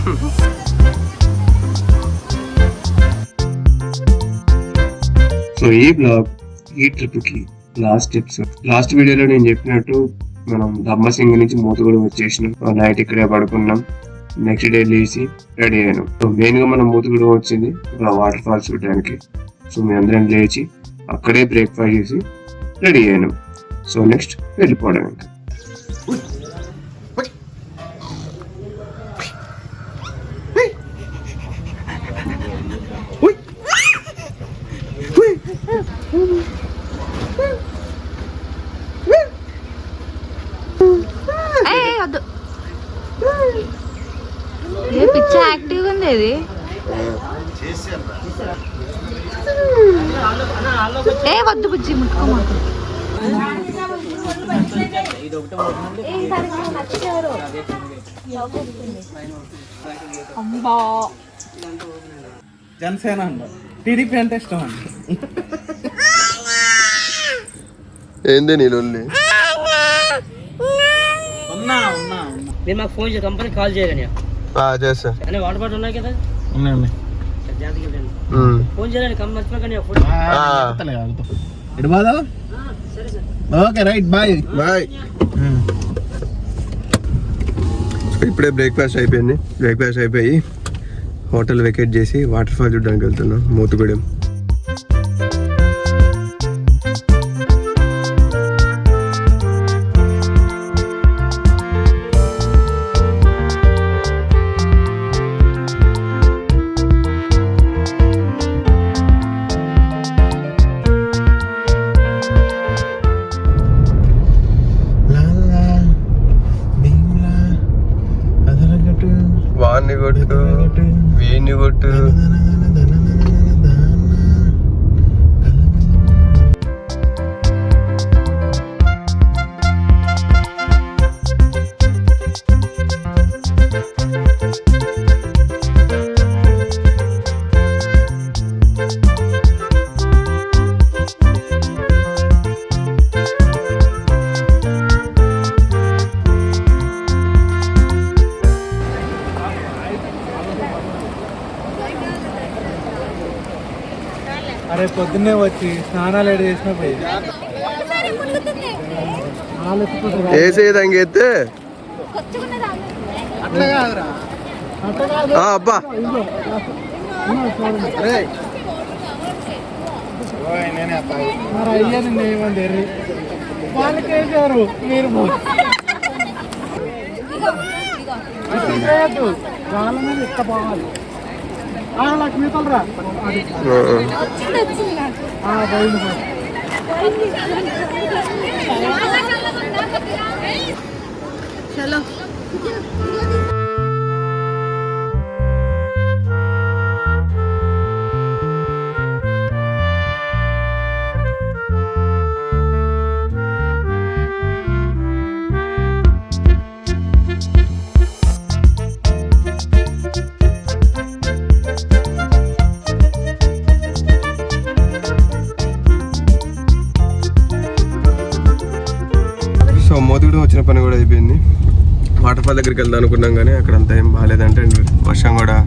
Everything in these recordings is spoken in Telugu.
సో ఈ బ్లాగ్ ఈ ట్రిప్ కి లాస్ట్ టిప్స్. లాస్ట్ వీడియోలో నేను చెప్పినట్టు మనం ధర్మసింగ్ నుంచి మోతుగూడెం వచ్చేసినాం. నైట్ ఇక్కడే పడుకున్నాం. నెక్స్ట్ డే లేచి రెడీ అయ్యాను. సో మెయిన్ గా మనం మోతుగూడెం వచ్చింది వాటర్ ఫాల్స్ చూడడానికి. సో మేము అందరం లేచి అక్కడే బ్రేక్ఫాస్ట్ చేసి రెడీ అయ్యాను. సో నెక్స్ట్ వెళ్ళిపోవడం ఇంకా. పిచ్చా యాక్టివ్ ఉంది ఇది. ఏ వద్దు బుజ్జి ముట్టుకోమాకు. జనసేన అండి, టీడీపీ అంటే ఇష్టం అండి. ఏంది నీళ్ళు మీరు మాకు ఫోన్ చేసి కంపెనీ కాల్ చేయాలని చేస్తా. వాటర్ బాటిల్ ఉన్నాయి కదా, ఉన్నాయండి. ఫోన్ చేయాలని కంపెనీ మర్చిపోకండి. Okay right, bye bye. ఇప్పుడే బ్రేక్ఫాస్ట్ అయిపోయింది. బ్రేక్ఫాస్ట్ అయిపోయి హోటల్ వెకేట్ చేసి వాటర్ ఫాల్ చూడడానికి వెళ్తున్నాం మోతుగూడెం. వాన్ని కొట్టు, వీన్ని కొట్టు. అరే పొద్దున్నే వచ్చి స్నానాలు ఏడు చేసిన పోయి వేసేదంగైతే అట్లా కాదురా, అబ్బా మరి అయ్యా నిన్న ఏమంది వాళ్ళకి వేసారు. మీరు వాళ్ళ మీద ఎక్క పోవాలి. లక్ష్మీ తలరా చలో. సో మోతుగూడెం వచ్చిన పని కూడా అయిపోయింది. వాటర్ ఫాల్ దగ్గరికి వెళ్దాం అనుకున్నాం కానీ అక్కడ అంతా ఏం బాగాలేదంటే వర్షం కూడా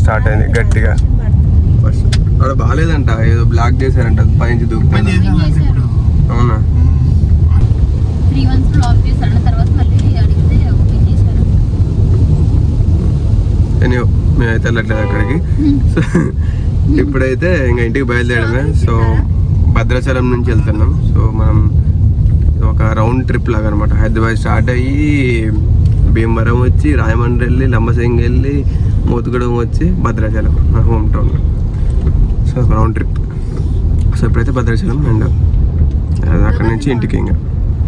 స్టార్ట్ అయింది గట్టిగా. వర్షం అక్కడ బాగాలేదంట, ఏదో బ్లాక్ చేశారంట పైనుంచి దూకుతాను. అవునా? మేమైతే వెళ్ళట్లేదు అక్కడికి. సో ఇప్పుడైతే ఇంకా ఇంటికి బయలుదేరడమే. సో భద్రాచలం నుంచి వెళ్తున్నాం. సో మనం ఒక రౌండ్ ట్రిప్ లాగా అనమాట. హైదరాబాద్ స్టార్ట్ అయ్యి భీమవరం వచ్చి రాజమండ్రి వెళ్ళి లంబసింగ్ వెళ్ళి మోతుగూడెం వచ్చి భద్రాచలం నా home town. So round trip. So ఇప్పుడైతే భద్రాచలం అండ్ అక్కడి నుంచి ఇంటికి ఇంకా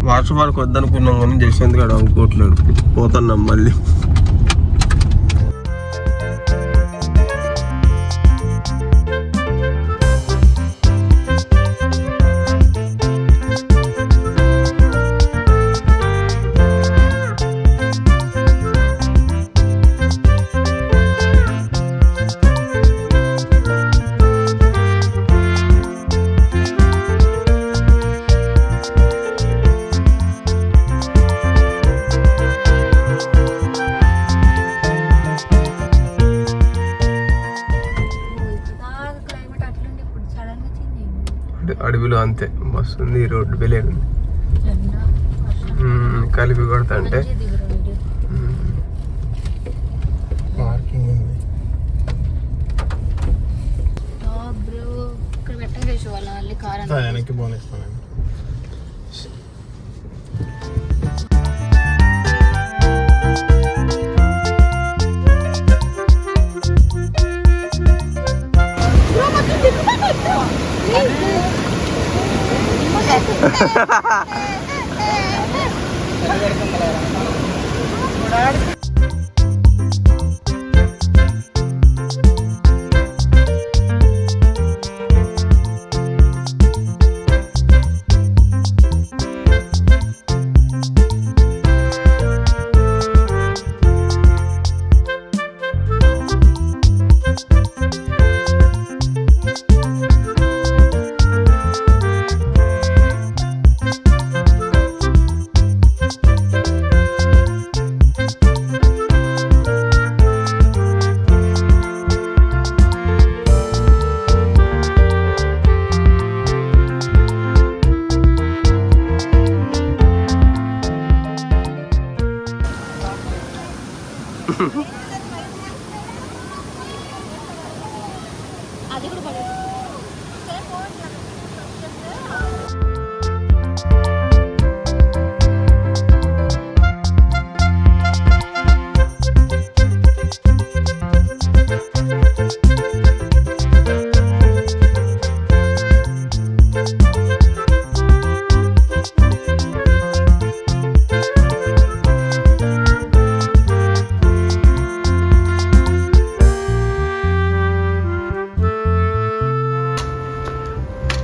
వాటర్ ఫాల్కి వద్దనుకున్నాం కానీ జస్ట్ కూడా అనుకోవట్లేదు. పోతున్నాం మళ్ళీ. అడవిలో అంతే వస్తుంది రోడ్డు వెళ్ళేది కలిపి కొడతా అంటే పార్కింగ్ ఉంది. వెనక్కి పోనిస్తాను.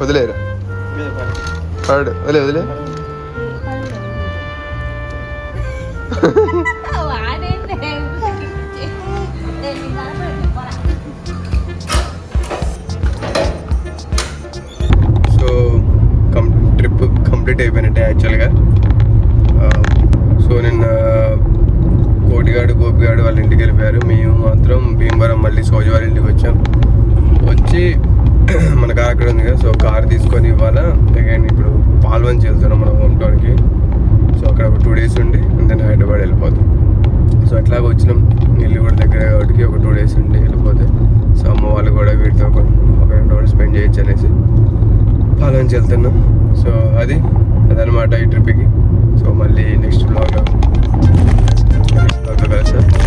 వదిలేరా పాడు వదిలే సో ట్రిప్ కంప్లీట్ అయిపోయినట్టే యాక్చువల్గా. సో నిన్న కోటిగాడు గోపిగాడు వాళ్ళ ఇంటికి వెళ్ళిపోయారు. మేము మాత్రం భీమవరం మళ్ళీ సోజు వాళ్ళ ఇంటికి వచ్చాం. వచ్చి మన కార్ అక్కడ ఉంది కదా, సో కార్ తీసుకొని ఇవాళ అగైన్ ఇప్పుడు పాల్వంచి వెళ్తున్నాం మన హోమ్ టౌన్కి. సో అక్కడ ఒక 2 days ఉండి దెన్ హైదరాబాద్ వెళ్ళిపోతాం. సో అట్లాగ వచ్చినాం, ఇల్లు కూడా దగ్గర కాబట్టి ఒక 2 days ఉండి వెళ్ళిపోతే సో అమ్మ వాళ్ళు కూడా వీటితో ఒక 2 hours స్పెండ్ చేయొచ్చు అనేసి పాల్వంచి వెళ్తున్నాం. సో అదనమాట ఈ ట్రిప్కి. సో మళ్ళీ నెక్స్ట్ బ్లాగ్లో కలుస్తాం.